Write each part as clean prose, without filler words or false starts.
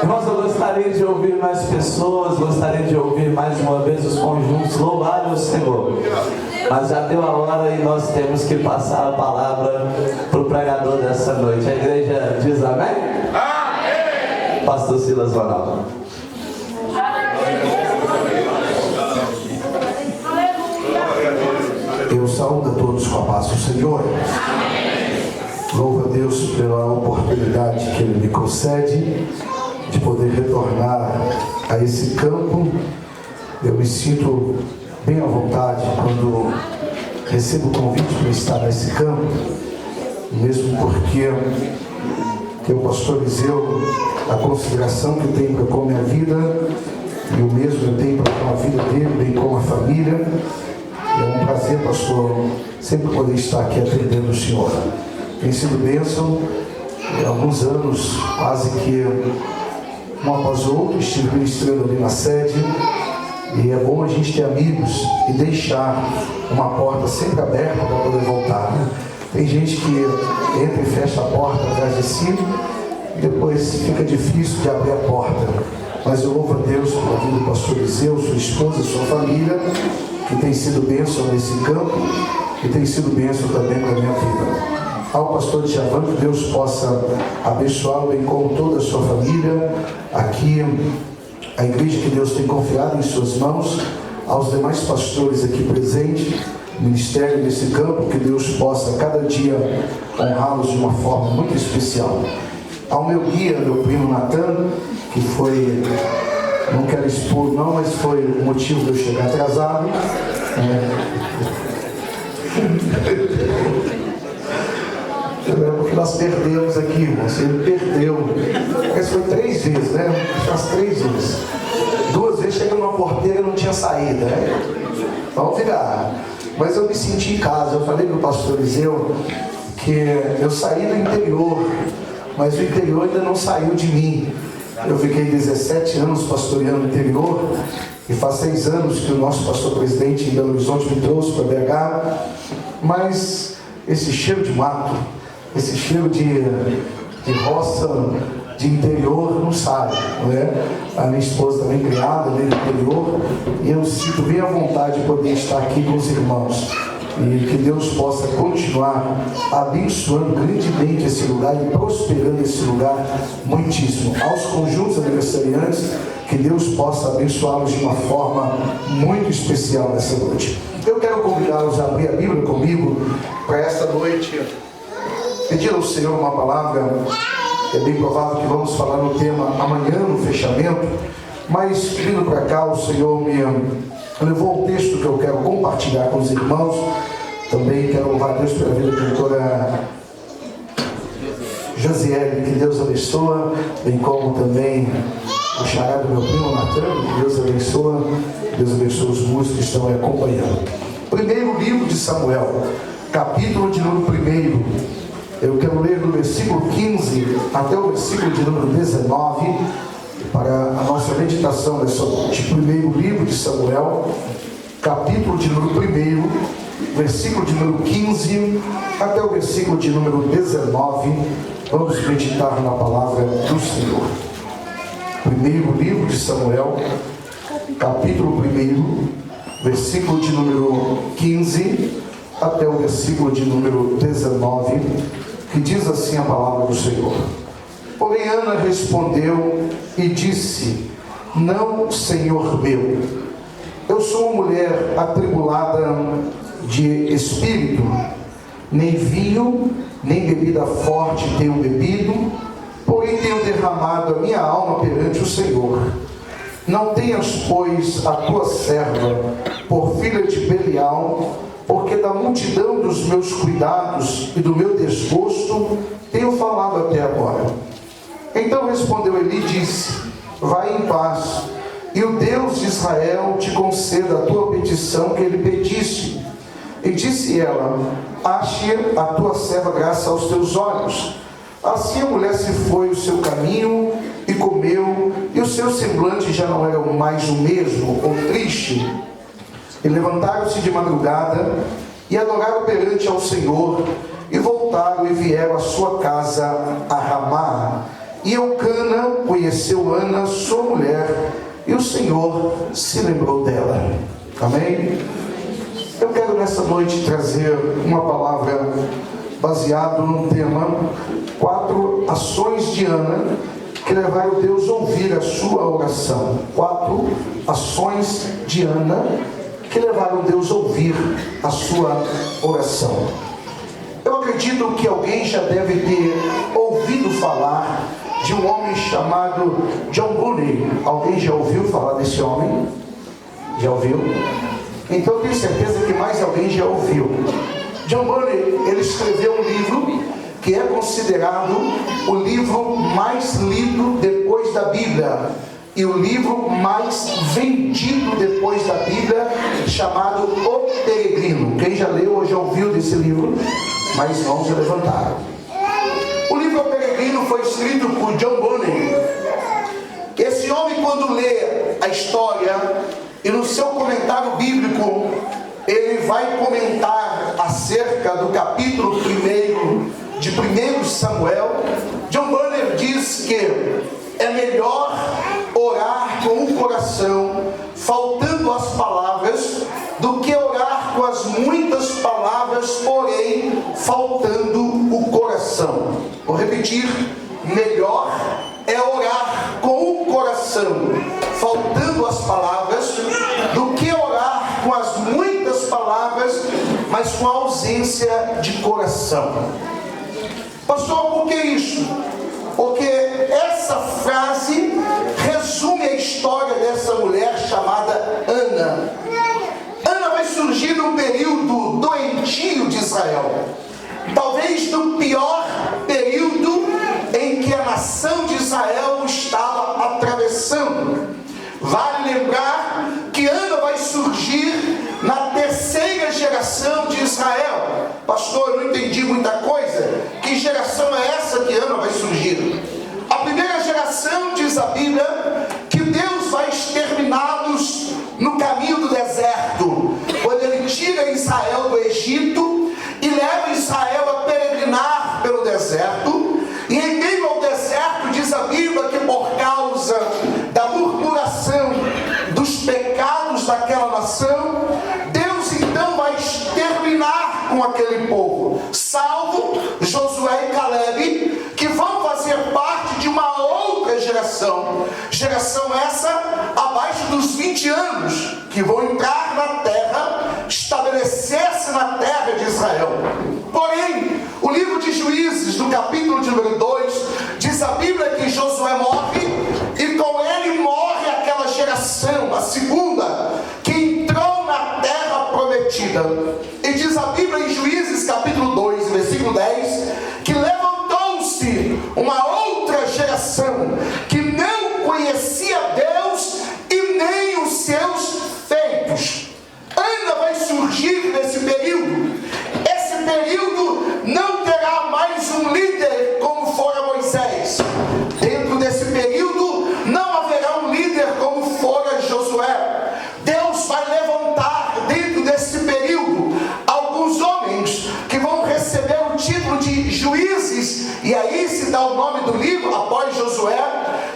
Irmãos, eu gostaria de ouvir mais pessoas, gostaria de ouvir mais uma vez os conjuntos louvarem o Senhor. Mas já deu a hora e nós temos que passar a palavra para o pregador dessa noite. A igreja diz amém? Amém! Pastor Silas Ronaldo. Eu saúdo a todos com a paz do Senhor. Louvo a Deus pela oportunidade que Ele me concede de poder retornar a esse campo. Eu me sinto bem à vontade quando recebo o convite para estar nesse campo, mesmo porque o pastor Eliseu, a consideração que tem para com a minha vida, e o mesmo eu tenho para com a vida dele, bem como a família. É um prazer, pastor, sempre poder estar aqui atendendo o Senhor. Tem sido bênção. Há alguns anos, quase que um após o outro, estive ministrando ali na sede. E é bom a gente ter amigos e deixar uma porta sempre aberta para poder voltar, né? Tem gente que entra e fecha a porta atrás de si e depois fica difícil de abrir a porta. Mas eu louvo a Deus pela vida do pastor Eliseu, sua esposa, sua família, que tem sido bênção nesse campo e tem sido bênção também para a minha vida. Ao pastor Djavan, que Deus possa abençoá-lo, bem como toda a sua família, aqui a igreja que Deus tem confiado em suas mãos, aos demais pastores aqui presentes, ministério nesse campo, que Deus possa cada dia honrá-los de uma forma muito especial. Ao meu guia, meu primo Natan, que foi, não quero expor não, mas foi o motivo de eu chegar atrasado. Porque nós perdemos aqui, irmãos. Ele perdeu. Mas foi 3 vezes, né? As 3 vezes. 2 vezes chegando numa porteira e não tinha saída, né? Vamos virar. Mas eu me senti em casa. Eu falei para o pastor Eliseu que eu saí do interior, mas o interior ainda não saiu de mim. Eu fiquei 17 anos pastoreando o interior e faz 6 anos que o nosso pastor presidente em Belo Horizonte me trouxe para BH. Mas esse cheiro de mato, esse cheiro de roça, de interior, não sai, não é? A minha esposa também criada ali no interior, e eu sinto bem à vontade de poder estar aqui com os irmãos. E que Deus possa continuar abençoando grandemente esse lugar e prosperando esse lugar muitíssimo. Aos conjuntos aniversariantes, que Deus possa abençoá-los de uma forma muito especial nessa noite. Eu quero convidá-los a abrir a Bíblia comigo para esta noite. Pedir ao Senhor uma palavra. É bem provável que vamos falar no tema amanhã, no fechamento. Mas, vindo para cá, o Senhor me levou ao texto que eu quero compartilhar com os irmãos. Também quero louvar a Deus pela vida da doutora Josiele, que Deus abençoa, bem como também o xará do meu primo Natan, que Deus abençoa os músicos que estão aí acompanhando. Primeiro livro de Samuel, capítulo de número 1. Eu quero ler do versículo 15 até o versículo de número 19, para a nossa meditação dessa noite. Primeiro livro de Samuel, capítulo de número 1, versículo de número 15 até o versículo de número 19. Vamos meditar na palavra do Senhor. Primeiro livro de Samuel, capítulo 1, versículo de número 15 até o versículo de número 19, que diz assim a palavra do Senhor. Porém Ana respondeu e disse: Não, Senhor meu, eu sou uma mulher atribulada de espírito, nem vinho, nem bebida forte tenho bebido, porém tenho derramado a minha alma perante o Senhor. Não tenhas, pois, a tua serva por filha de Belial, porque da multidão dos meus cuidados e do meu desgosto tenho falado até agora. Então respondeu Eli e disse: Vai em paz, e o Deus de Israel te conceda a tua petição que ele pedisse. E disse ela: Ache a tua serva graça aos teus olhos. Assim a mulher se foi o seu caminho e comeu, e o seu semblante já não era mais o mesmo, ou triste. E levantaram-se de madrugada e adoraram perante ao Senhor, e voltaram e vieram à sua casa a Ramá. E Eucana conheceu Ana, sua mulher, e o Senhor se lembrou dela. Amém? Eu quero nessa noite trazer uma palavra baseado no tema 4 ações de Ana que levaram Deus a ouvir a sua oração. 4 ações de Ana que levaram Deus a ouvir a sua oração. Eu acredito que alguém já deve ter ouvido falar de um homem chamado John Bunyan. Alguém já ouviu falar desse homem? Já ouviu? Então eu tenho certeza que mais alguém já ouviu. John Bunyan, ele escreveu um livro que é considerado o livro mais lido depois da Bíblia e o livro mais vendido depois da Bíblia, chamado O Peregrino. Quem já leu ou já ouviu desse livro? Mais mãos se levantaram. O livro O Peregrino foi escrito por John Bunyan. Esse homem, quando lê a história e no seu comentário bíblico, ele vai comentar acerca do capítulo 1 de 1 Samuel. John Bunyan diz que é melhor orar com o coração, faltando as palavras, do que orar com as muitas palavras, porém faltando o coração. Vou repetir: melhor é orar com o coração, faltando as palavras, do que orar com as muitas palavras, mas com a ausência de coração. Pastor, por que isso? Porque essa frase resume a história dessa mulher chamada Ana. Ana vai surgir num período doentio de Israel, talvez no pior período em que a nação de Israel estava atravessando. Vale lembrar que Ana vai surgir na 3ª geração de Israel. Pastor, eu não entendi muita coisa. Que geração é essa que Ana vai surgir? A primeira geração, diz a Bíblia, que Deus vai exterminá-los no caminho do deserto, quando Ele tira Israel do Egito e leva Israel a peregrinar pelo deserto. E em meio ao deserto, diz a Bíblia, que por causa da murmuração dos pecados daquela nação, Deus então vai exterminar com aquele povo, salvo Josué e Caleb, que vão fazer parte de uma outra geração. Geração essa abaixo dos 20 anos, que vão entrar na terra, estabelecer-se na terra de Israel. Porém, o livro de Juízes, no capítulo de número 2, diz a Bíblia que Josué morre, e com ele morre aquela geração, a segunda, que entrou na terra prometida. E diz a Bíblia em Juízes capítulo 2, versículo 10, que levantou-se uma outra geração que não conhecia Deus e nem os seus feitos. Ana vai surgir nesse período. Esse período não terá mais um líder como fora Moisés. Dentro desse período não haverá um líder como fora Josué. Deus vai levantar dentro desse período alguns homens que vão receber o título de juízes, e aí se dá o nome do livro após Josué,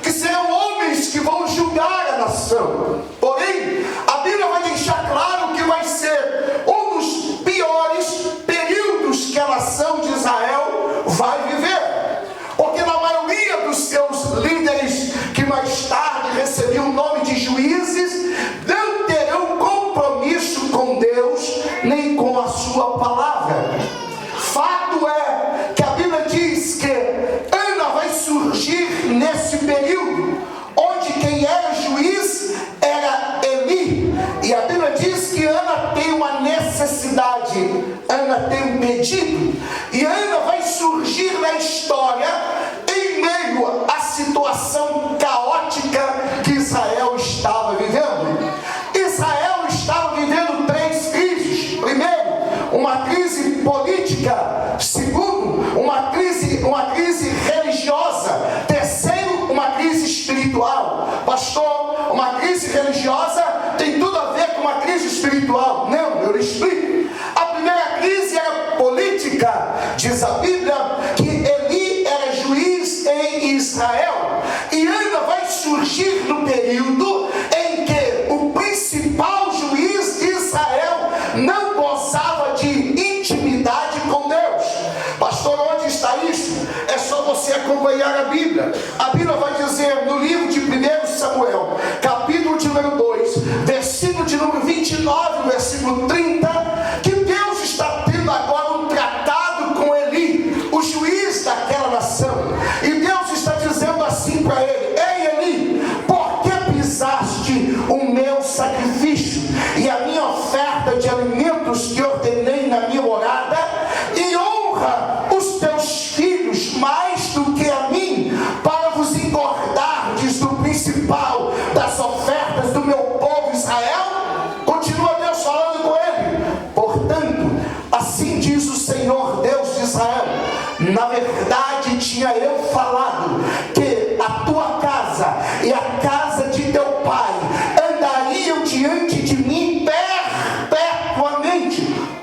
que serão homens que vão julgar a nação. Porém, a Bíblia vai deixar claro que vai ser um dos piores períodos que a nação de Israel vai viver, porque na maioria dos seus líderes, que mais tarde recebiam o nome de juízes, não terão compromisso com Deus nem com a sua palavra. Fato é que a Bíblia diz que Ana vai surgir nesse período, onde quem era juiz era Eli. E a Bíblia diz que Ana tem uma necessidade, Ana tem um pedido, e Ana vai surgir na história em meio à situação caótica que Israel estava vivendo. Israel estava vivendo 3 crises. Primeiro, uma crise política. Segundo, uma crise religiosa. Terceiro, uma crise espiritual. Pastor, uma crise religiosa tem tudo a ver com uma crise espiritual. Não, eu lhe explico. A primeira crise era política. Diz a Bíblia que Eli era juiz em Israel. Samuel. E Ana vai surgir no período em que o principal juiz de Israel não gozava de intimidade com Deus. Pastor, onde está isso? É só você acompanhar a Bíblia. A Bíblia vai dizer no livro de 1 Samuel, capítulo de número 2, versículo de número 29, versículo 30, que Deus está tendo agora um tratado com Eli, o juiz daquela nação. E Deus está dizendo assim para ele: ei Eli, por que pisaste o meu sacrifício e a minha oferta de alimentos que ordenei na minha morada, e honra os teus filhos mais do que a mim, para vos engordardes do principal das ofertas do meu povo Israel? Continua Deus falando com ele. Portanto, assim diz o Senhor Deus de Israel: na verdade tinha eu falado que a tua casa e a casa de teu pai andariam diante de mim perpetuamente.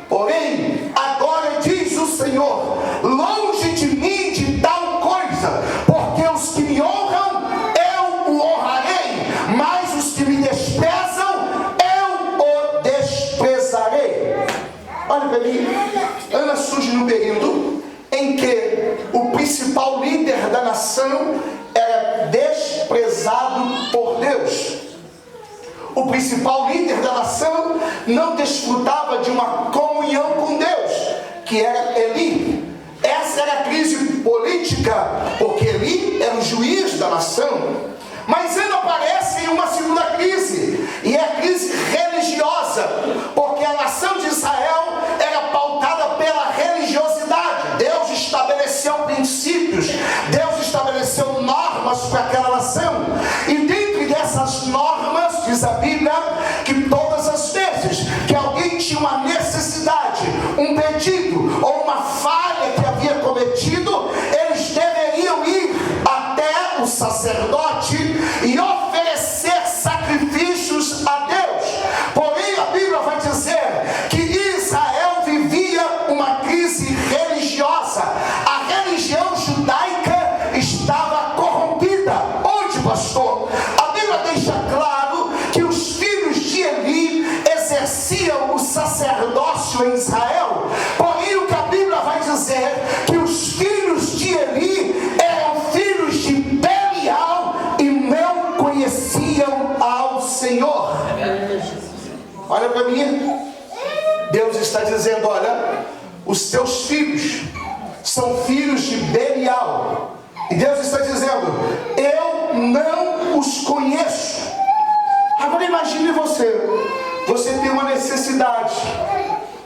Porém, agora diz o Senhor: longe de mim de tal coisa, porque os que me honram eu o honrarei, mas os que me desprezam eu o desprezarei. Olha para mim, Ana surge no período em que o principal líder da nação era desprezado por Deus. O principal líder da nação não desfrutava de uma comunhão com Deus, que era Eli. Essa era a crise política, porque Eli era o juiz da nação. Mas Ana aparece em uma segunda crise, e é a crise religiosa, porque a nação de Israel era pautada pela religiosidade. Deus estabeleceu princípios, Deus estabeleceu normas para aquela nação, e dentro dessas normas, diz a Bíblia, que todas as vezes que alguém tinha uma necessidade, um pedido ou uma falha que havia cometido, eles deveriam ir até o sacerdote e oferecer sacrifícios a Deus. Porém, a Bíblia vai dizer que Israel vivia uma crise religiosa. A religião judaica estava corrompida. Onde, pastor? A Bíblia deixa claro que os filhos de Eli exerciam o sacerdócio em Israel. Porém, o que a Bíblia vai dizer que os filhos de Eli eram filhos de Belial e não conheciam ao Senhor. Olha para mim, Deus está dizendo: olha, os teus filhos são filhos de Belial. E Deus está dizendo: eu não os conheço. Agora imagine você tem uma necessidade.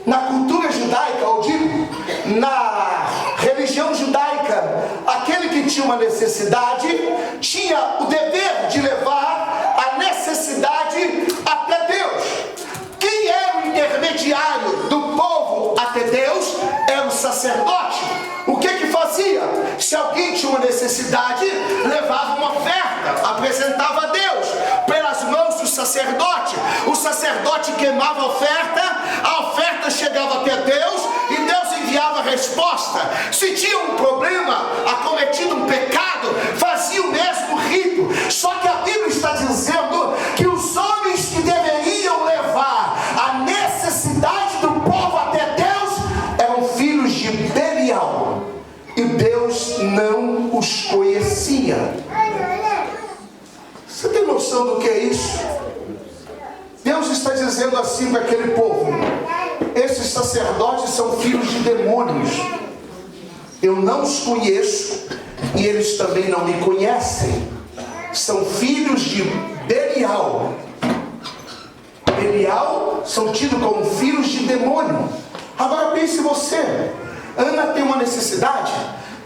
Na cultura judaica, ou digo, na religião judaica, aquele que tinha uma necessidade tinha o dever de levar a necessidade até Deus. Quem era o intermediário do povo até Deus? Era o sacerdote. O que fazia? Se alguém tinha uma necessidade, levava uma oferta, apresentava a Deus pelas mãos do sacerdote. O sacerdote queimava a oferta chegava até Deus e Deus enviava a resposta. Se tinha um problema, acometido um pecado, fazia o mesmo rito. Só que a Bíblia está dizendo que os homens que deveriam levar a necessidade do povo até Deus eram filhos de Belial, e Deus não os conhecia. Você tem noção do que é isso? Deus está dizendo assim para aquele povo: esses sacerdotes são filhos de demônios, eu não os conheço e eles também não me conhecem. São filhos de Belial. Belial são tidos como filhos de demônio. Agora pense você, Ana tem uma necessidade.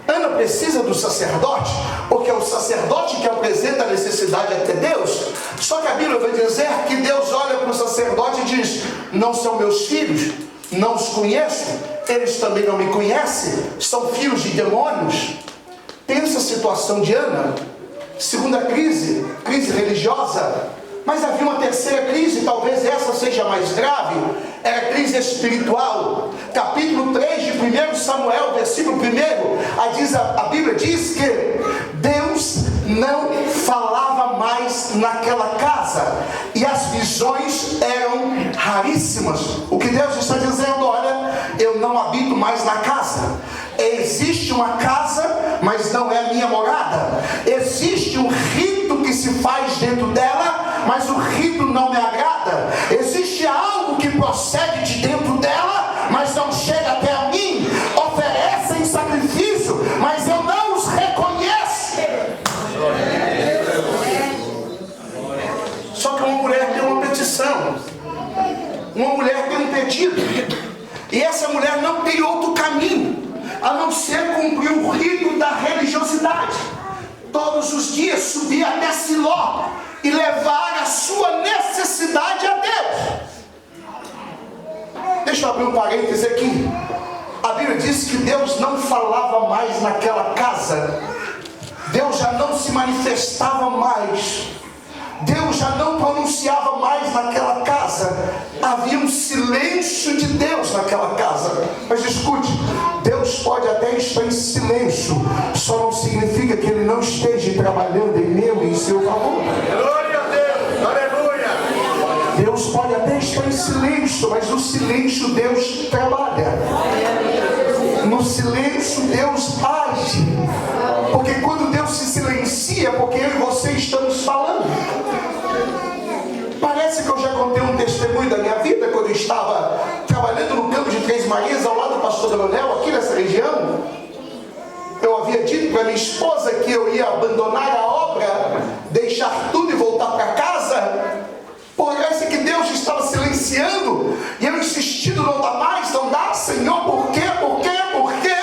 Ana precisa do sacerdote, porque é o sacerdote que apresenta a necessidade até Deus. Só que a Bíblia vai dizer que Deus olha para o sacerdote e diz: não são meus filhos, não os conheço, eles também não me conhecem, são filhos de demônios. Pensa a situação de Ana. Segunda crise religiosa. Mas havia uma terceira crise, talvez essa seja mais grave, era a crise espiritual. Capítulo 3 de 1 Samuel, versículo 1, a Bíblia diz que Deus não falava mais naquela casa, e as visões eram raríssimas. O que Deus está dizendo: olha, eu não habito mais na casa. Existe uma casa, mas não é a minha morada. Existe um rito que se faz dentro dela, mas o rito não me agrada. Existe algo que procede de dentro dela, mas não chega até a mim. Oferecem sacrifício, mas eu não os reconheço. Só que uma mulher tem uma petição, uma mulher tem um pedido, e essa mulher não tem outro caminho a não ser cumprir o rito da religiosidade. Todos os dias subir até Siló e levar a sua necessidade a Deus. Deixa eu abrir um parêntese aqui. A Bíblia diz que Deus não falava mais naquela casa. Deus já não se manifestava mais. Deus já não pronunciava mais naquela casa. Havia um silêncio de Deus naquela casa. Mas escute, Deus pode até estar em silêncio, só não significa que Ele não esteja trabalhando em meu e em seu favor. Glória a Deus, aleluia. Deus pode até estar em silêncio, mas no silêncio Deus trabalha. No silêncio Deus age. Porque quando Deus se silencia, porque eu e você estamos falando. Parece que eu já contei um testemunho da minha vida, quando eu estava trabalhando no campo de Três Marias, ao lado do pastor Leonel, aqui nessa região. Eu havia dito para minha esposa que eu ia abandonar a obra, deixar tudo e voltar para casa. Parece que Deus estava silenciando, e eu insistindo: não dá mais, não dá, Senhor, por quê, por quê, por quê?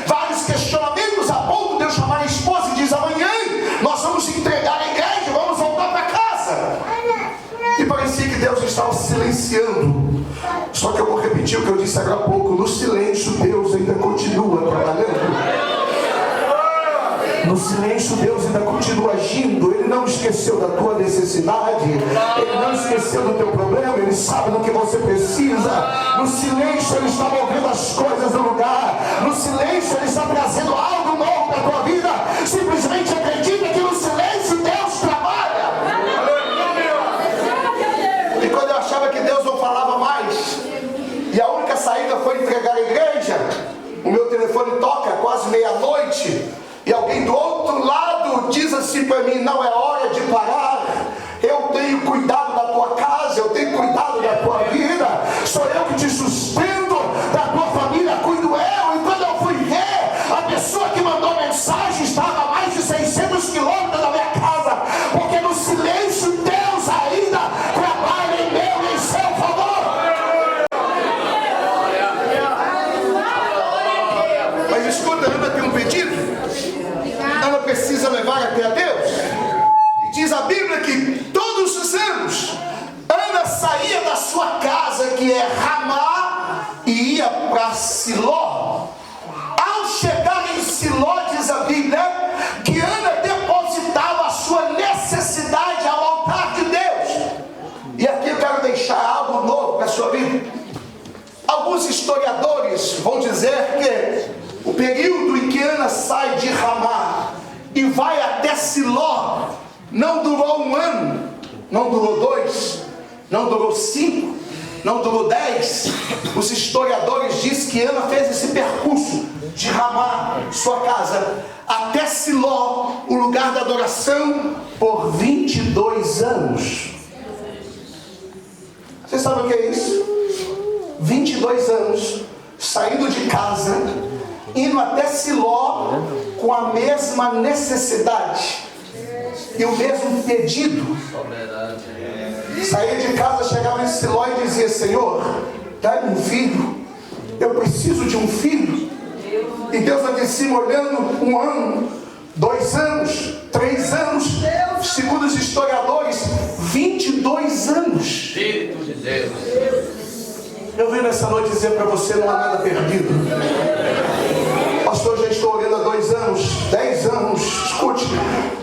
Vários questionamentos, a ponto de eu chamar a esposa e diz: amanhã nós vamos entregar a igreja, vamos voltar para casa. E parecia que Deus estava silenciando. Só que eu vou repetir o que eu disse agora há pouco: no silêncio Deus ainda continua trabalhando. No silêncio Deus ainda continua agindo. Ele não esqueceu da tua necessidade, Ele não esqueceu do teu problema. Ele sabe do que você precisa. No silêncio Ele está movendo as coisas no lugar. No silêncio Ele está trazendo algo novo para a tua vida. Simplesmente acredita que no silêncio Deus trabalha. E quando eu achava que Deus não falava mais, e a única saída foi entregar a igreja, o meu telefone toca quase meia-noite, e alguém do outro lado diz assim para mim: não é hora de parar, eu tenho cuidado da tua casa, eu tenho cuidado da tua vida, sou eu que te sustento, da tua família cuido eu. E quando eu fui ver, a pessoa que mandou mensagem estava a mais de 600 quilômetros da minha casa, porque no silêncio Deus ainda trabalha em meu e em seu favor. Mas escuta, Ana tem um pedido. Ela precisa levar até a Deus. E diz a Bíblia que todos os anos Ana saía da sua casa, que é Ramá, e ia para Siló. Ao chegar em Siló, diz a Bíblia que Ana depositava a sua necessidade ao altar de Deus. E aqui eu quero deixar algo novo para a sua vida. Alguns historiadores vão dizer que o período em que Ana sai de Ramá e vai até Siló não durou 1 ano, não durou 2, não durou 5, não durou 10. Os historiadores dizem que Ana fez esse percurso de Ramá, sua casa, até Siló, o lugar da adoração, por 22 anos. Você sabe o que é isso? 22 anos, saindo de casa, indo até Siló com a mesma necessidade e o mesmo pedido. Saía de casa, chegava em Siló e dizia: Senhor, dá-me um filho, eu preciso de um filho. E Deus lá de cima olhando, 1 ano, 2 anos, 3 anos, segundo os historiadores, 22 anos. Espírito de Deus. Eu venho nessa noite dizer para você: não há nada perdido. Pastor, já estou orando há 2 anos, 10 anos. Escute,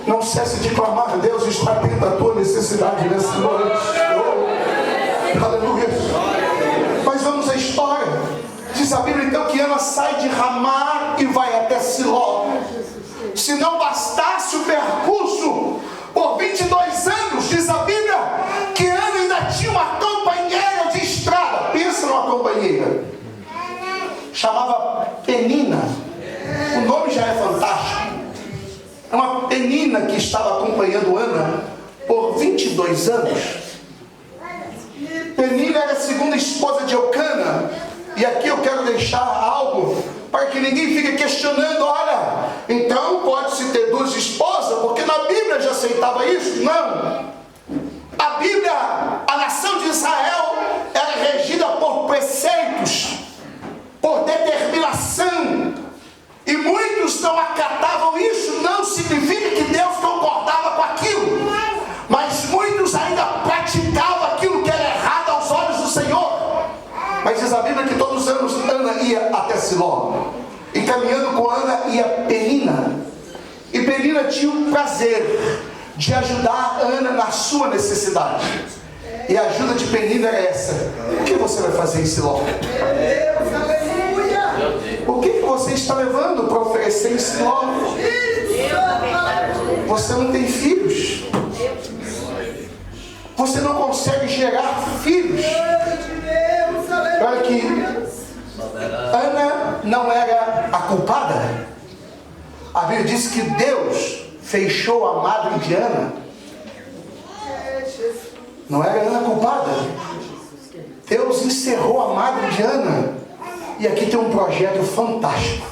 não cesse de clamar. Deus está atento à tua necessidade nessa noite. Oh, aleluia. Mas vamos à história. Diz a Bíblia então que Ana sai de Ramá e vai até Siló. Se não bastasse o percurso por 22 anos, diz a Bíblia, que Ana ainda tinha uma companheira de estrada. Pensa numa companheira. Chamava Penina. O nome já é fantástico. É uma Penina que estava acompanhando Ana por 22 anos. Penina era a segunda esposa de Eucana. E aqui eu quero deixar algo para que ninguém fique questionando, olha, então pode-se ter duas esposas, porque na Bíblia já aceitava isso? Não. A Bíblia, a nação de Israel era regida por preceitos, por determinação, e muitos não acatavam isso. Não significa que Deus concordava com aquilo, mas muitos ainda praticavam aquilo que era errado aos olhos do Senhor. Mas diz a Bíblia que todos os anos Ana ia até Siló, e caminhando com Ana ia Penina, e Penina tinha o prazer de ajudar Ana na sua necessidade. E a ajuda de Penina era essa: o que você vai fazer em Siló? O que você está levando para oferecer em Siló? Você não tem filhos, você não consegue gerar filhos. Olha que Ana não era a culpada. A Bíblia diz que Deus fechou a madre de Ana. Não era Ana a culpada. Deus encerrou a madre de Ana. E aqui tem um projeto fantástico.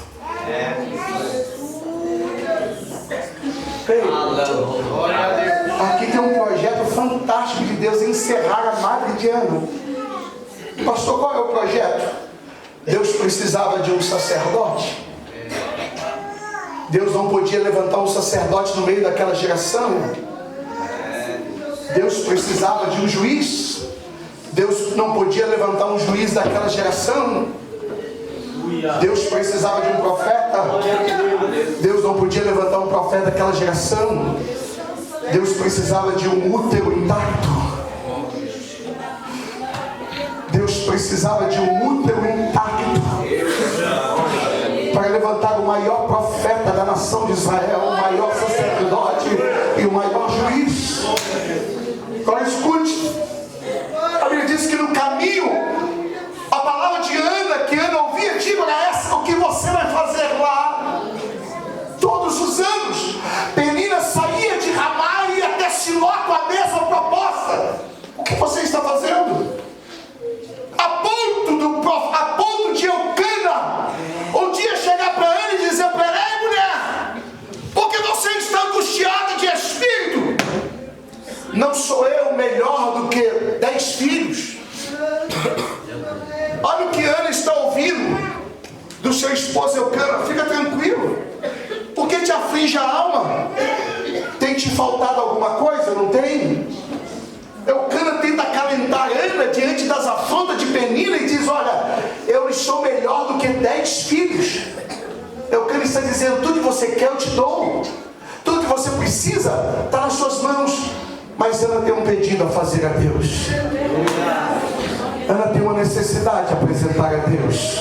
Aqui tem um projeto fantástico de Deus encerrar a madre de Ana. Pastor, qual é o projeto? Deus precisava de um sacerdote. Deus não podia levantar um sacerdote no meio daquela geração. Deus precisava de um juiz. Deus não podia levantar um juiz daquela geração. Deus precisava de um profeta. Deus não podia levantar um profeta daquela geração. Deus precisava de um útero intacto. Deus precisava de um útero intacto para levantar o maior profeta da nação de Israel, o maior sacerdote e o maior juiz. Agora escute, a Bíblia diz que no caminho, a palavra de Ana, que Ana ouvia, digo, era essa: o que você vai fazer lá? Todos os anos Penina saía de Ramá e ia até Siló com a mesma proposta. O que você está fazendo? A ponto de Eucana um dia chegar para Ana e dizer: peraí, mulher, porque você está angustiada de espírito? Não sou eu melhor do que 10 filhos? Olha o que Ana está ouvindo do seu esposo Eucana. Fica tranquilo, porque te aflige a alma. Tem te faltado alguma coisa? Não tem? Eucana tenta acalentar Ana diante das afrontas de Penina e diz: olha, eu lhe sou melhor do que 10 filhos. Eucana está dizendo: tudo que você quer eu te dou, tudo que você precisa está nas suas mãos. Mas Ana tem um pedido a fazer a Deus. Ana tem uma necessidade a apresentar a Deus.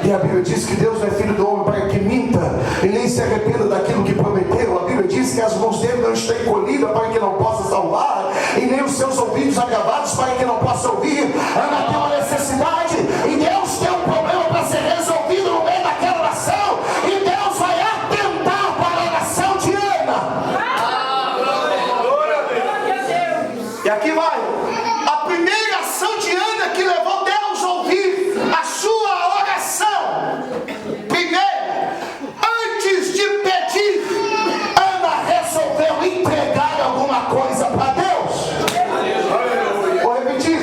E a Bíblia diz que Deus não é filho do homem para que minta, e nem se arrependa daquilo que prometeu. A Bíblia diz que as mãos dele não estão encolhidas para que não possa salvar, e nem os seus ouvidos agravados para que não possa ouvir. Ana tem uma necessidade, e Deus tem um problema para ser resolvido no meio daquela nação, e Deus vai atentar para a oração de Ana. E aqui vai a primeira ação de Ana que levou Deus a ouvir a sua oração. Primeiro, antes de pedir, Ana resolveu entregar alguma coisa para Deus. Vou repetir.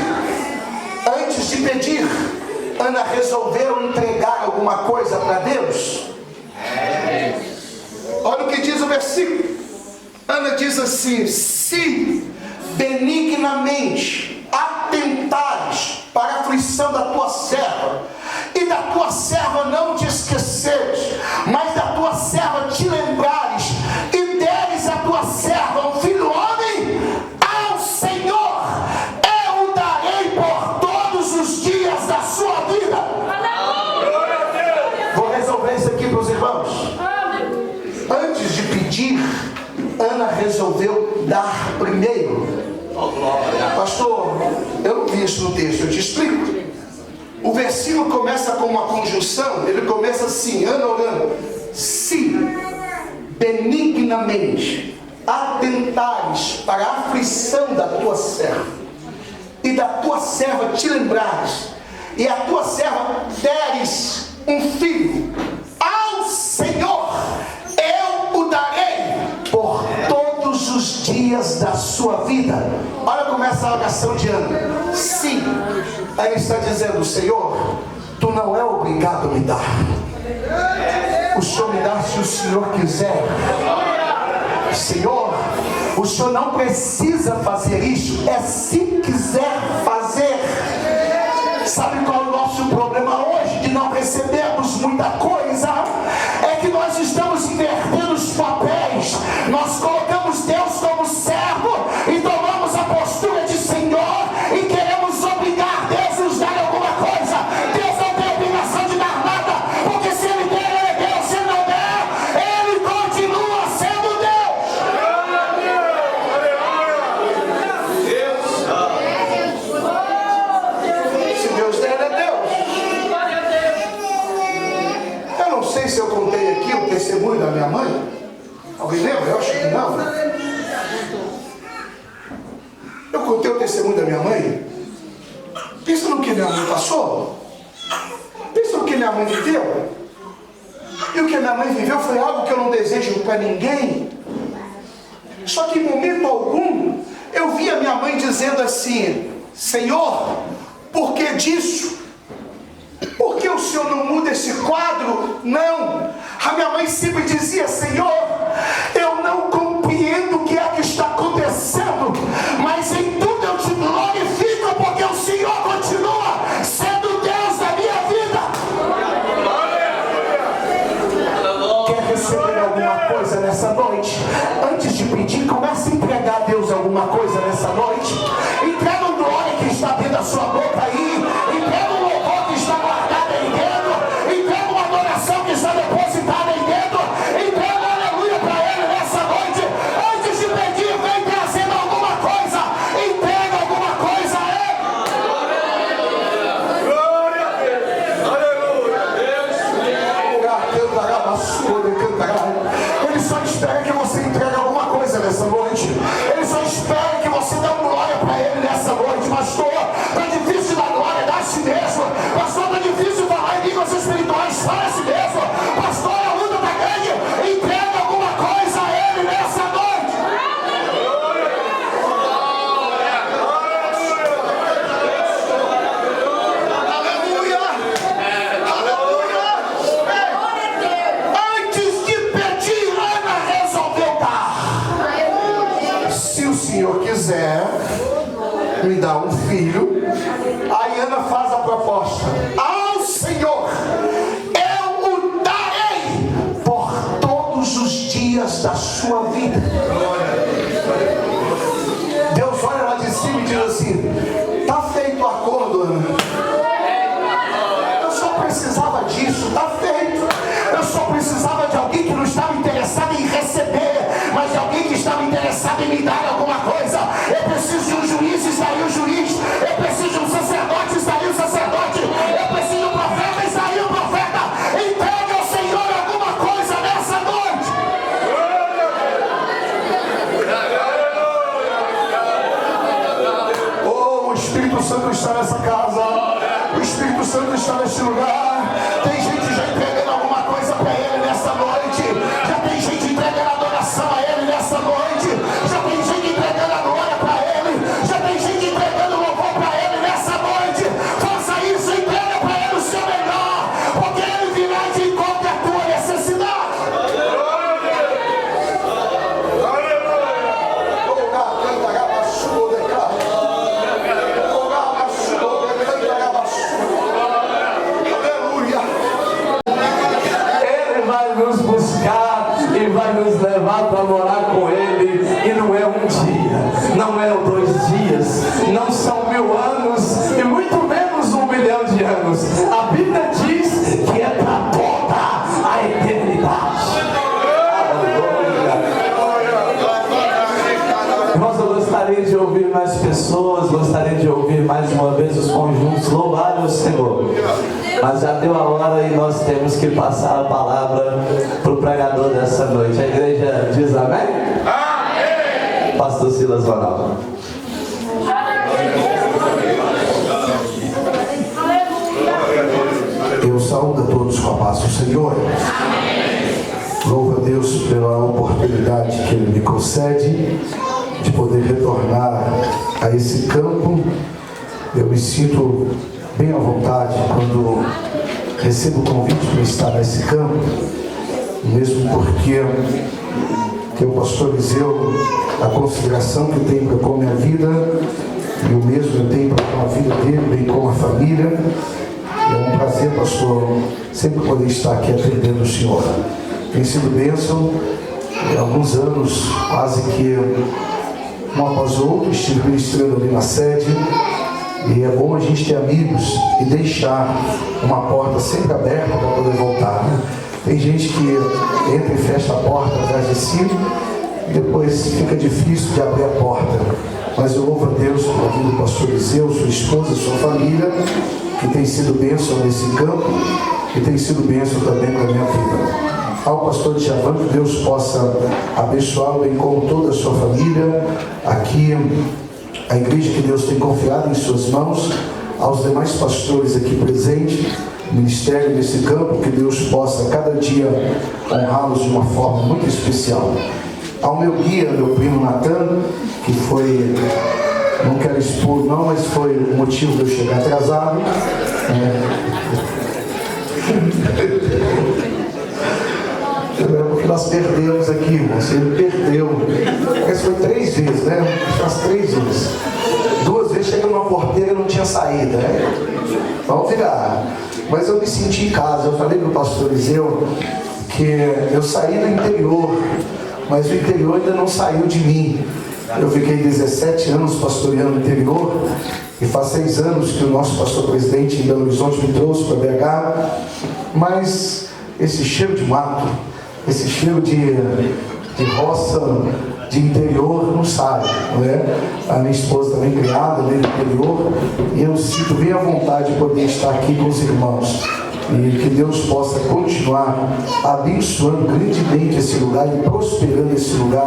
Antes de pedir, Ana resolveu entregar alguma coisa para Deus. Olha o que diz o versículo. Ana diz assim: se benignamente atentares para a aflição da tua serva, e da tua serva não te esqueceres, mas da tua serva te lembrares, e deres a tua serva um filho homem, ao Senhor eu o darei por todos os dias da sua vida. Vou resolver isso aqui para os irmãos. Antes resolveu dar primeiro. Pastor, eu não vi isso no texto, eu te explico. O versículo começa com uma conjunção, ele começa assim, orando. Se benignamente atentares para a aflição da tua serva, e da tua serva te lembrares, e a tua serva deres um filho, ao Senhor eu o darei por todos os dias da sua vida. Olha como é essa oração de Ana. Sim, aí ele está dizendo: Senhor, tu não é obrigado a me dar. O Senhor me dá se o Senhor quiser. Senhor, o Senhor não precisa fazer isso, é se quiser fazer. Sabe qual é o nosso problema hoje de não recebermos muita coisa? É que nós estamos invertendo os papéis. Nós colocamos Deus como servo e tomamos a postura de Senhor e queremos obrigar Deus a nos dar alguma coisa. Deus não tem obrigação de dar nada, porque se Ele der, Ele é Deus. Se Ele não der, Ele continua sendo Deus. Se Deus der, Ele é Deus. Eu não sei se eu contei aqui o testemunho da minha mãe. Alguém lembra? Eu acho que não. Eu contei o testemunho da minha mãe. Pensa no que minha mãe passou. Pensa no que minha mãe viveu. E o que minha mãe viveu foi algo que eu não desejo para ninguém. Só que em momento algum eu vi a minha mãe dizendo assim: Senhor, por que disso? Por que o Senhor não muda esse quadro? Não. A minha mãe sempre dizia: Senhor, eu não compreendo o que é que está acontecendo, mas em tudo eu te glorifico, porque o Senhor continua sendo Deus da minha vida. Quer receber alguma coisa nessa noite? Antes de pedir, comece a entregar a Deus alguma coisa nessa noite. Entrega um glória que está dentro da sua boca aí. Entrega um louvor que está guardado aí dentro. Entrega uma adoração que está depositada aí dentro. Entrega um aleluia para Ele nessa noite. Antes de pedir, vem trazendo alguma coisa. Entrega alguma coisa a Ele. Glória a Deus. Aleluia. Ele só espera que você entregue alguma coisa nessa noite. Ele só espera que você dê uma glória para Ele nessa noite. Pastor, está difícil dar glória, dá a si mesmo. Pastor, está difícil falar em línguas espirituais, fala a si mesmo. Pastor, a luta está grande, entrega alguma coisa a Ele nessa noite. Aleluia! Aleluia! Antes de pedir, Ana resolveu dar. Se o Senhor quiser me dar um filho, aí Ana faz a proposta: ao Senhor eu o darei por todos os dias da sua vida. Deus olha lá de cima e diz assim: tá feito o acordo, Ana. Eu só precisava disso, tá feito. Eu só precisava de alguém que não estava interessado em receber, mas de alguém que estava interessado em me dar alguma coisa. Eu preciso de um juiz, está aí o juiz. Eu preciso de um sacerdote, está aí o sacerdote. Eu preciso de um profeta, está aí o profeta. Entregue ao Senhor alguma coisa nessa noite. Oh, o Espírito Santo está nessa casa. O Espírito Santo está nesse lugar. Tem gente já entregando alguma coisa para Ele nessa noite. Já tem gente entregando adoração a Ele nessa noite. Já tem gente entregando a glória para Ele. Já tem gente entregando louvor para Ele nessa noite. Faça isso, entrega para Ele o seu melhor, porque Ele virá de encontro à tua necessidade. Ele vai nos buscar e vai nos levar para morar com Ele. E não é um dia, não é 2 dias, não são 1000 anos e muito menos 1 milhão de anos. A Bíblia diz que é para toda a eternidade. Aleluia. Gostaria de ouvir mais pessoas, gostaria de ouvir mais uma vez os conjuntos louvarem o Senhor. Mas já deu a hora e nós temos que passar a palavra para o pregador dessa noite. A igreja diz amém? Amém! Pastor Silas Ronaldo. Eu saúdo a todos com a paz do Senhor. Louvo a Deus pela oportunidade que Ele me concede de poder retornar a esse campo. Eu me sinto bem à vontade quando recebo o convite para estar nesse campo, mesmo porque o pastor Eliseu, a consideração que tem para com a minha vida, e o mesmo eu tenho para com a vida dele, bem como a família. É um prazer, pastor, sempre poder estar aqui atendendo o Senhor. Tem sido bênção. Há alguns anos, quase que um após o outro, estive ministrando ali na sede. E é bom a gente ter amigos e deixar uma porta sempre aberta para poder voltar, né? Tem gente que entra e fecha a porta atrás de si e depois fica difícil de abrir a porta. Mas eu louvo a Deus pela vida do pastor Eliseu, sua esposa, sua família, que tem sido bênção nesse campo e tem sido bênção também para a minha vida. Ao pastor Djavan, que Deus possa abençoá-lo, bem como toda a sua família, aqui a igreja que Deus tem confiado em suas mãos, aos demais pastores aqui presentes, ministério nesse campo, que Deus possa cada dia honrá-los de uma forma muito especial. Ao meu guia, meu primo Natan, que foi, não quero expor não, mas foi o motivo de eu chegar atrasado. Porque nós perdemos aqui, irmãos. Ele perdeu. Mas foi 3 vezes, né? Faz 3 vezes. 2 vezes chegando numa porteira e não tinha saída, né? Vamos virar. Mas eu me senti em casa. Eu falei para o pastor Eliseu que eu saí do interior, mas o interior ainda não saiu de mim. Eu fiquei 17 anos pastoreando o interior e faz 6 anos que o nosso pastor presidente em Belo Horizonte me trouxe para BH. Mas esse cheiro de mato, esse cheiro de roça, de interior, não sai, não é? A minha esposa também criada no interior, e eu sinto bem à vontade de poder estar aqui com os irmãos. E que Deus possa continuar abençoando grandemente esse lugar e prosperando esse lugar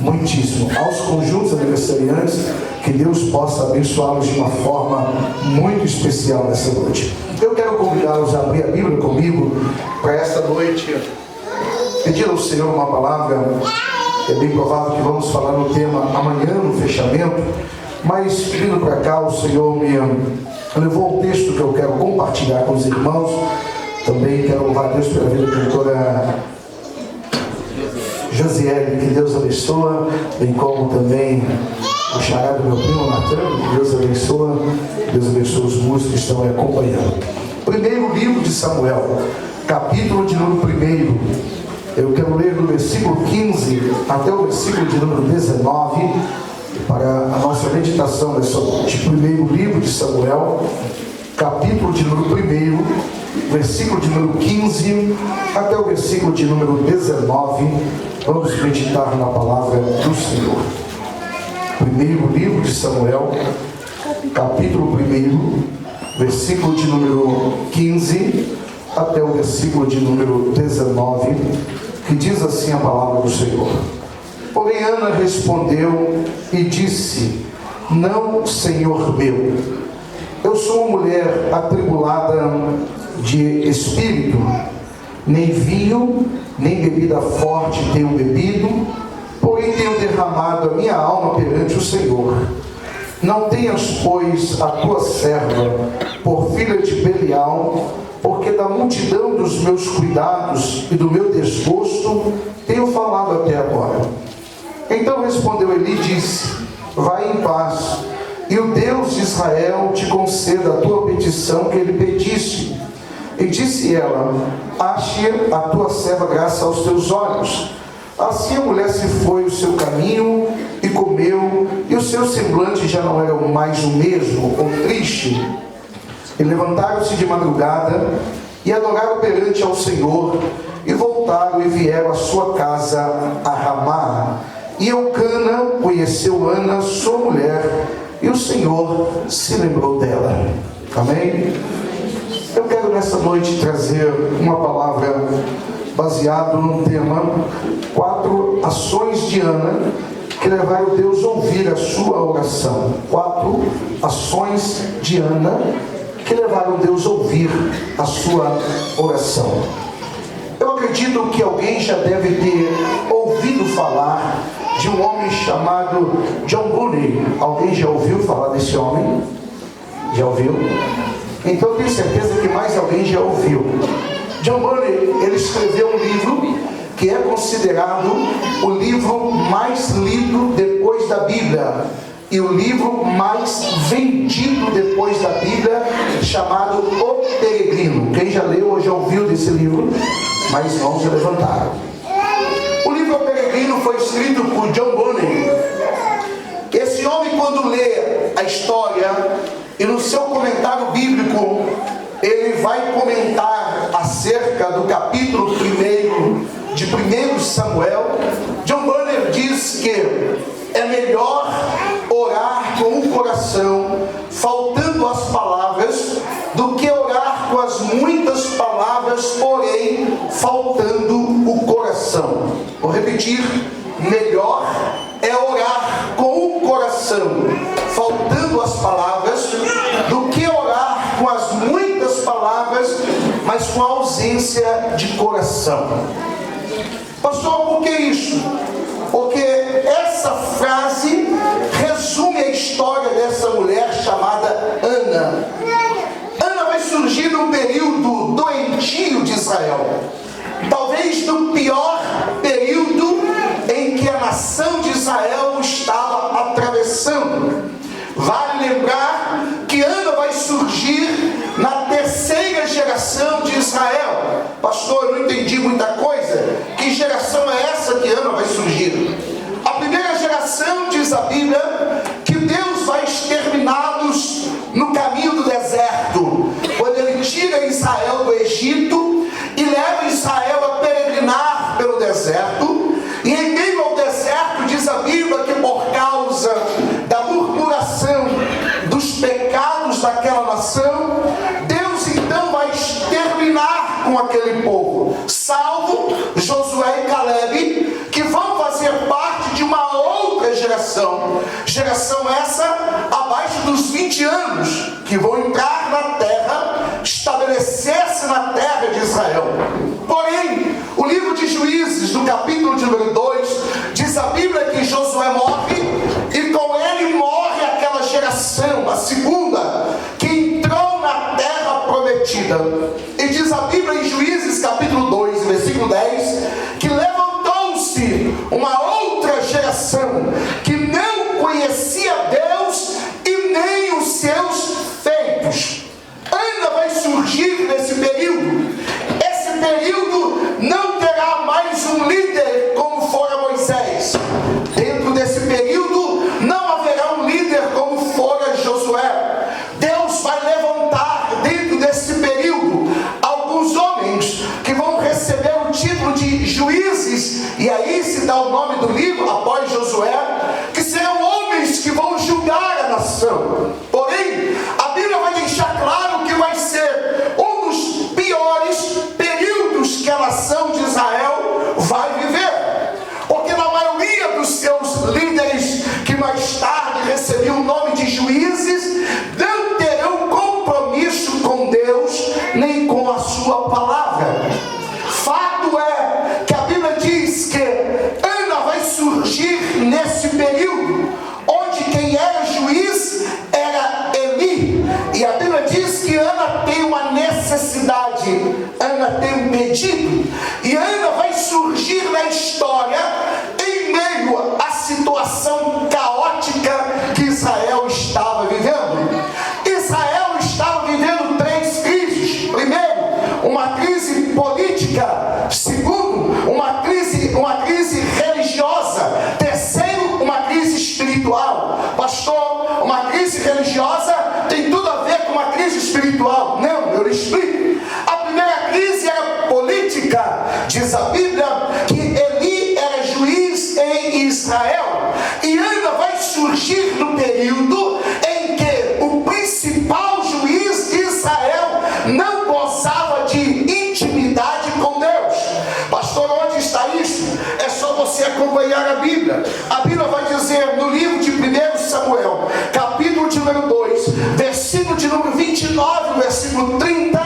muitíssimo. Aos conjuntos aniversariantes, que Deus possa abençoá-los de uma forma muito especial nessa noite. Eu quero convidá-los a abrir a Bíblia comigo para esta noite, pedir ao Senhor uma palavra. É bem provável que vamos falar no tema amanhã, no fechamento, mas vindo para cá, o Senhor me levou ao texto que eu quero compartilhar com os irmãos. Também quero louvar a Deus pela vida da cantora Josiele, que Deus abençoa, bem como também o xará do meu primo Natan, que Deus abençoa os músicos que estão aí acompanhando. Primeiro livro de Samuel, capítulo de número 1. Eu quero ler do versículo 15 até o versículo de número 19, para a nossa meditação dessa noite. Primeiro livro de Samuel, capítulo de número 1, versículo de número 15 até o versículo de número 19. Vamos meditar na palavra do Senhor. Primeiro livro de Samuel, capítulo 1, versículo de número 15 até o versículo de número 19, que diz assim a palavra do Senhor. Porém Ana respondeu e disse: Não, Senhor meu, eu sou uma mulher atribulada de espírito, nem vinho, nem bebida forte tenho bebido, porém tenho derramado a minha alma perante o Senhor. Não tenhas, pois, a tua serva por filha de Belial, porque da multidão dos meus cuidados e do meu desgosto tenho falado até agora. Então respondeu Eli e disse: Vai em paz, e o Deus de Israel te conceda a tua petição que ele pedisse. E disse ela: Ache a tua serva graça aos teus olhos. Assim a mulher se foi o seu caminho e comeu, e o seu semblante já não era mais o mesmo, ou triste. E levantaram-se de madrugada e adoraram perante ao Senhor, e voltaram e vieram à sua casa a Ramá. E Eucana, o conheceu Ana, sua mulher, e o Senhor se lembrou dela. Amém? Eu quero nessa noite trazer uma palavra baseado no tema 4 ações de Ana que levaram Deus a ouvir a sua oração. 4 ações de Ana que levaram Deus a ouvir a sua oração. Eu acredito que alguém já deve ter ouvido falar de um homem chamado John Bunyan. Alguém já ouviu falar desse homem? Já ouviu? Então eu tenho certeza que mais alguém já ouviu. John Bunyan, ele escreveu um livro que é considerado o livro mais lido depois da Bíblia e o livro mais vendido depois da Bíblia, chamado O Peregrino. Quem já leu ou já ouviu desse livro? Mais mãos se levantaram. O livro O Peregrino foi escrito por John Bunyan. Esse homem, quando lê a história e no seu comentário bíblico, ele vai comentar acerca do capítulo 1 de 1 Samuel. John Bunyan diz que é melhor orar com o coração, faltando as palavras, do que orar com as muitas palavras, porém faltando o coração. Vou repetir: melhor é orar com o coração, faltando as palavras, do que orar com as muitas palavras, mas com a ausência de coração. Pastor, por que isso? Porque essa frase resume a história dessa mulher chamada Ana. Ana vai surgir num período doentio de Israel, talvez no pior período em que a nação de Israel estava atravessando. Vale lembrar que Ana vai surgir na 3ª geração de Israel. Pastor, eu não entendi muita coisa. Que geração é essa que Ana vai surgir? A primeira geração, diz a Bíblia, que Deus vai exterminá-los no caminho do deserto, quando Ele tira Israel do Egito e leva Israel a peregrinar pelo deserto. E em meio ao deserto, diz a Bíblia que por causa da murmuração dos pecados daquela nação, Deus então vai exterminar com aquele povo, salvo Josué e Caleb, que vão fazer parte de uma outra geração essa abaixo dos 20 anos, que vão entrar na terra, estabelecer-se na terra de Israel. Porém, o livro de Juízes, no capítulo de número 2, diz a Bíblia que Josué morre, e com ele morre aquela geração, a segunda, que entrou na terra prometida. E diz a Bíblia em Juízes capítulo 2, versículo 10, que levantou-se uma outra geração que não conhecia Deus e nem os seus feitos. Ana vai surgir nesse período. Esse período não terá mais um líder como fora Moisés. Dentro desse período não haverá um líder como fora Josué. Deus vai levantar dentro desse período alguns homens que vão receber o título de juízes, e aí se dá o nome do livro após Josué, que serão homens que vão julgar a nação. Porém, a Bíblia vai deixar claro que vai ser um dos piores períodos que a nação de Israel vai viver, porque na maioria dos seus líderes, que mais tarde recebiam o nome de juízes, não terão compromisso com Deus nem com a sua palavra. Fato é que a Bíblia diz que Ana vai surgir nesse período, onde quem era juiz era Eli. E a Bíblia diz que Ana tem uma necessidade, Ana tem um pedido, e Ana vai surgir na história em meio à situação caótica que Israel estava vivendo. Israel estava vivendo 3 crises. Primeiro, uma crise política. Segundo, uma crise religiosa. Terceiro, uma crise espiritual. Pastor, uma crise religiosa tem tudo a ver com uma crise espiritual? Não, eu lhe explico. A primeira crise era política. Diz a Bíblia que Eli era juiz em Israel, e Ana surgir no período em que o principal juiz de Israel não gozava de intimidade com Deus. Pastor, onde está isso? É só você acompanhar a Bíblia. A Bíblia vai dizer no livro de 1 Samuel, capítulo de número 2, versículo de número 29, versículo 30,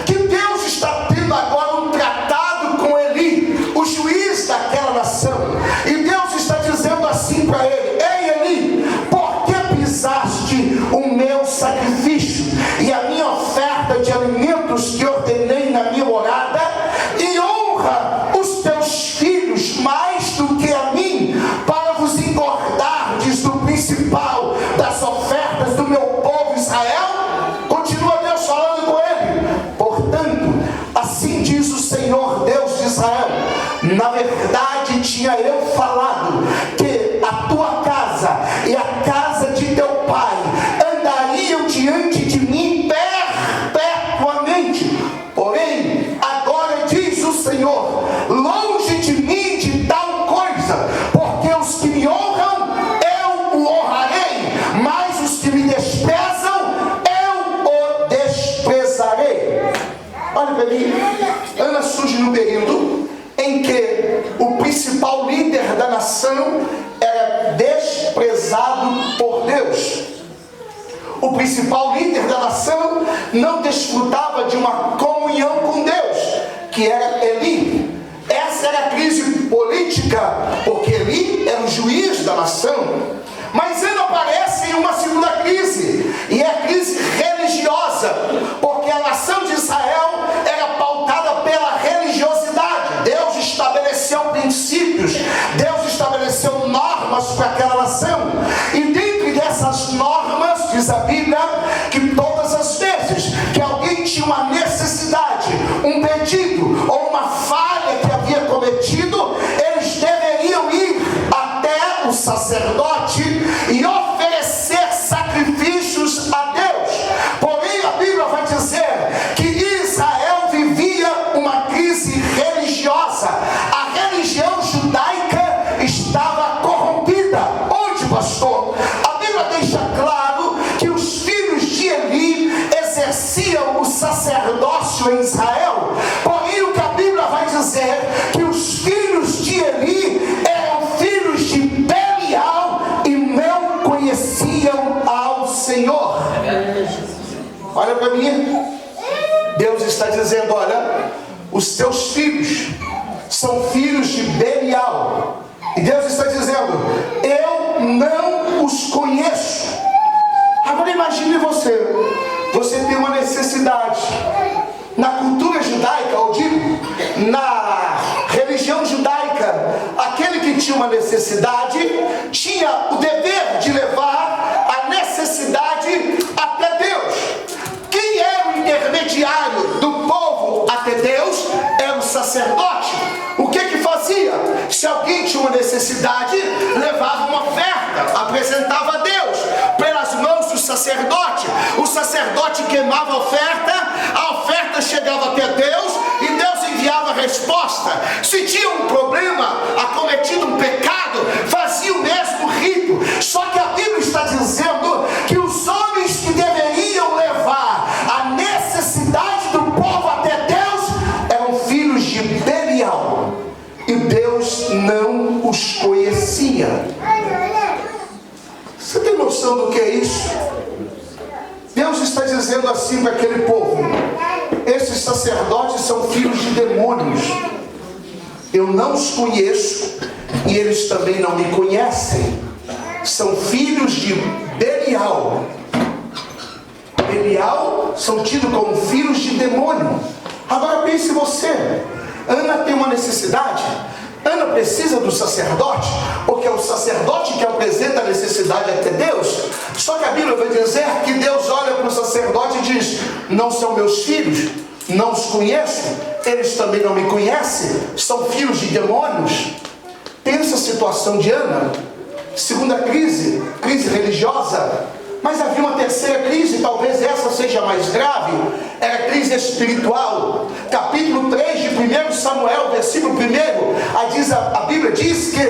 que Deus está tendo agora um tratado com Eli, o juiz daquela nação. E Deus está dizendo assim para ele: ei Eli, por que pisaste o meu sacrifício e a minha oferta de alimentos que ordenei na minha morada, e honra os teus filhos mais do que a mim, para vos engordardes do principal das ofertas do meu povo Israel? Continua Deus falando com ele. Portanto, assim diz o Senhor Deus de Israel: na verdade tinha eu falado que a tua casa e a casa de teu pai andariam diante de mim perpetuamente. Porém, agora diz o Senhor: longe de mim de tal coisa, porque os que me honram eu o honrarei, mas os que me desprezam eu o desprezarei. Olha para mim, Ana surge no período em que o principal líder da nação era desprezado por Deus. O principal líder da nação não desfrutava de uma comunhão com Deus, que era Eli. Essa era a crise política, porque Eli era o juiz da nação. Mas ele aparece em uma segunda crise, e é a crise religiosa, porque a nação de Israel era pautada pela religiosidade. Deus estabeleceu princípios, Deus estabeleceu normas para aquela nação, e dentre dessas normas, diz a Bíblia, que todas as vezes que alguém tinha uma necessidade, um pedido ou uma falha que havia cometido, eles deveriam ir até o sacerdote e oferecer sacrifícios a Deus. Porém, a Bíblia vai dizer que Israel vivia uma crise religiosa. A religião judaica estava corrompida. Onde, pastor? A Bíblia deixa claro que os filhos de Eli exerciam o sacerdócio em Israel. Porém, o que a Bíblia vai dizer que os filhos de Eli eram filhos de Belial e não conheciam ao Senhor. Olha para mim, Deus está dizendo: olha, os teus filhos são filhos de Belial. E Deus está dizendo: eu não os conheço. Agora imagine você tem uma necessidade. Na cultura judaica, ou digo, na religião judaica, aquele que tinha uma necessidade tinha o dever de levar a necessidade até Deus. Quem era o intermediário do povo até Deus? Era o sacerdote. O que fazia? Se alguém tinha uma necessidade, levava uma oferta, apresentava a Deus pelas mãos do sacerdote. O sacerdote queimava a oferta chegava até Deus e Deus enviava a resposta. Se tinha um problema, acometido um pecado, fazia o mesmo rito. Só que a Bíblia está dizendo que os homens que deveriam levar a necessidade do povo até Deus eram filhos de Belial, e Deus não os conhecia. Você tem noção do que é isso? Deus está dizendo assim para aquele povo: esses sacerdotes são filhos de demônios, eu não os conheço e eles também não me conhecem. São filhos de Belial. Belial são tidos como filhos de demônio. Agora pense você, Ana tem uma necessidade. Ana precisa do sacerdote, porque é o sacerdote que apresenta a necessidade até Deus. Só que a Bíblia vai dizer que Deus olha para o sacerdote e diz: não são meus filhos, não os conheço, eles também não me conhecem, são filhos de demônios. Pensa a situação de Ana. Segunda crise religiosa. Mas havia uma terceira crise, talvez essa seja mais grave, era a crise espiritual. Capítulo 3 de 1 Samuel, versículo 1, a Bíblia diz que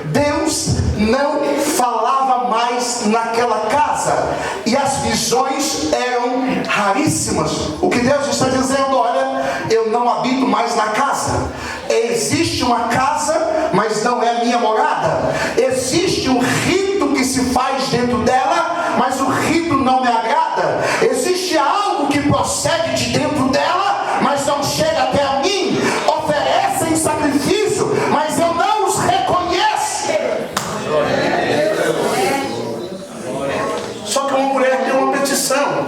Deus não falava mais naquela casa e as visões eram raríssimas. O que Deus está dizendo: olha, eu não habito mais na casa. Existe uma casa, mas não é a minha morada. Existe um rito que se faz dentro dela, mas o rito não me agrada. Existe algo que procede de dentro dela, mas não chega até a mim. Oferecem sacrifício, mas eu não os reconheço. Só que uma mulher tem uma petição,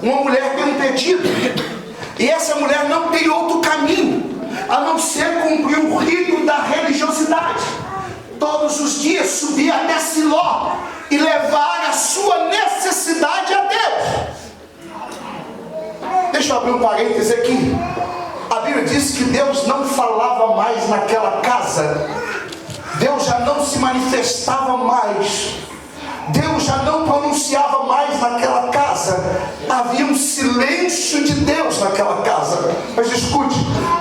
uma mulher tem um pedido, e essa mulher não tem outro caminho a não ser cumprir o rito da religiosidade. Todos os dias subir até Siló e levar a sua necessidade a Deus. Deixa eu abrir um parêntese aqui. A Bíblia diz que Deus não falava mais naquela casa. Deus já não se manifestava mais. Deus já não pronunciava mais naquela casa. Havia um silêncio de Deus naquela casa. Mas escute,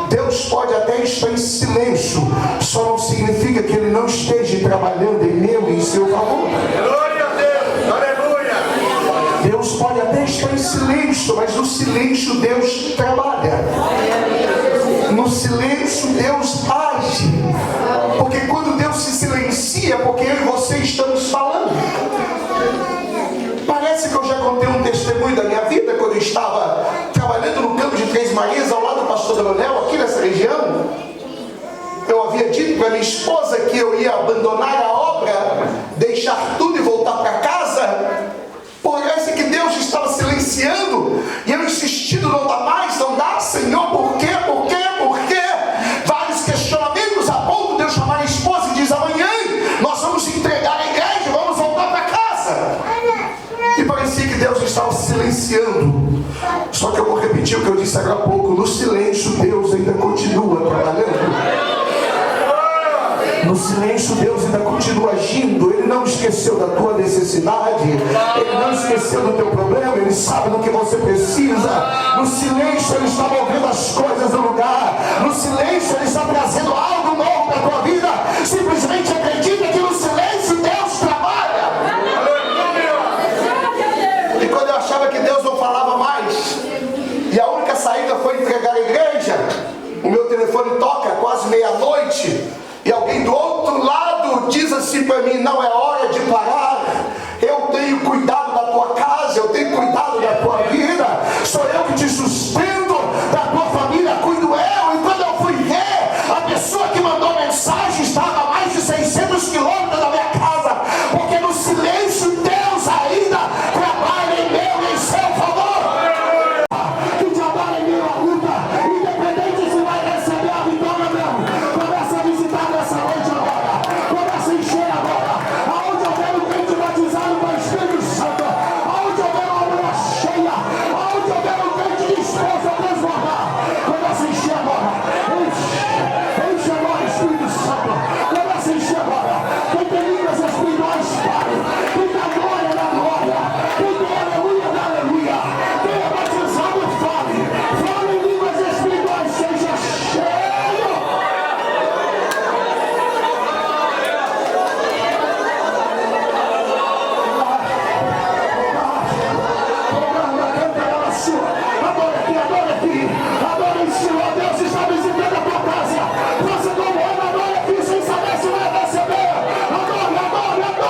Deus pode até estar em silêncio, só não significa que Ele não esteja trabalhando em meu e em seu favor. Glória a Deus, aleluia. Deus pode até estar em silêncio, mas no silêncio Deus trabalha. No silêncio Deus age. Porque quando Deus se silencia, porque eu e você estamos falando. Parece que eu já contei um testemunho da minha vida, quando eu estava trabalhando no campo de Três Marias, ao lado do pastor Leonel, aqui nessa região. Eu havia dito para minha esposa que eu ia abandonar a obra, deixar tudo e voltar para casa. Parece que Deus estava silenciando, e eu insistindo: não dá mais, não dá, Senhor, por quê, por quê, por quê? Vários questionamentos, a ponto de eu chamar a esposa e diz: amanhã nós vamos entregar a igreja, vamos voltar para casa. E parecia que Deus estava silenciando. Só que eu vou repetir o que eu disse agora há pouco: no silêncio Deus ainda continua trabalhando. No silêncio Deus ainda continua agindo. Ele não esqueceu da tua necessidade, Ele não esqueceu do teu problema. Ele sabe do que você precisa. No silêncio Ele está movendo as coisas no lugar. No silêncio Ele está trazendo algo novo para a tua vida. Simplesmente acredita que no silêncio Deus trabalha. E quando eu achava que Deus não falava mais, e a única saída foi entregar a igreja, o meu telefone toca quase meia-noite, e alguém do outro lado diz assim para mim: não é hora de parar, eu tenho cuidado da tua casa, eu tenho cuidado da tua vida, sou eu que te sustento, da tua família cuido eu. E quando eu fui ver, a pessoa que mandou mensagem estava a mais de 600 quilômetros da minha casa, porque no silêncio Deus ainda trabalha em meu e em seu favor. Que trabalha em minha luta, independente se vai receber a vitória ou não. Começa a visitar nessa noite agora, começa a encher agora. Aonde houver um crente batizado com o Espírito Santo, aonde houver uma mulher cheia, aonde houver um crente disposto a transbordar, começa a encher agora. Enche agora, Espírito Santo, começa a encher agora. Quem tem línguas espirituais, pare. Quem dá glória, dá glória. Quem tem aleluia, dá aleluia. Quem é batizado, fale. Fale em línguas espirituais, seja cheio. Adora aqui, adora aqui. Adora em Senhor. Deus está visitando a tua casa. Você como ama, adora aqui sem saber se vai receber. Adora, adora, adora.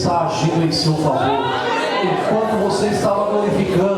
está agindo em seu favor. Enquanto você estava glorificando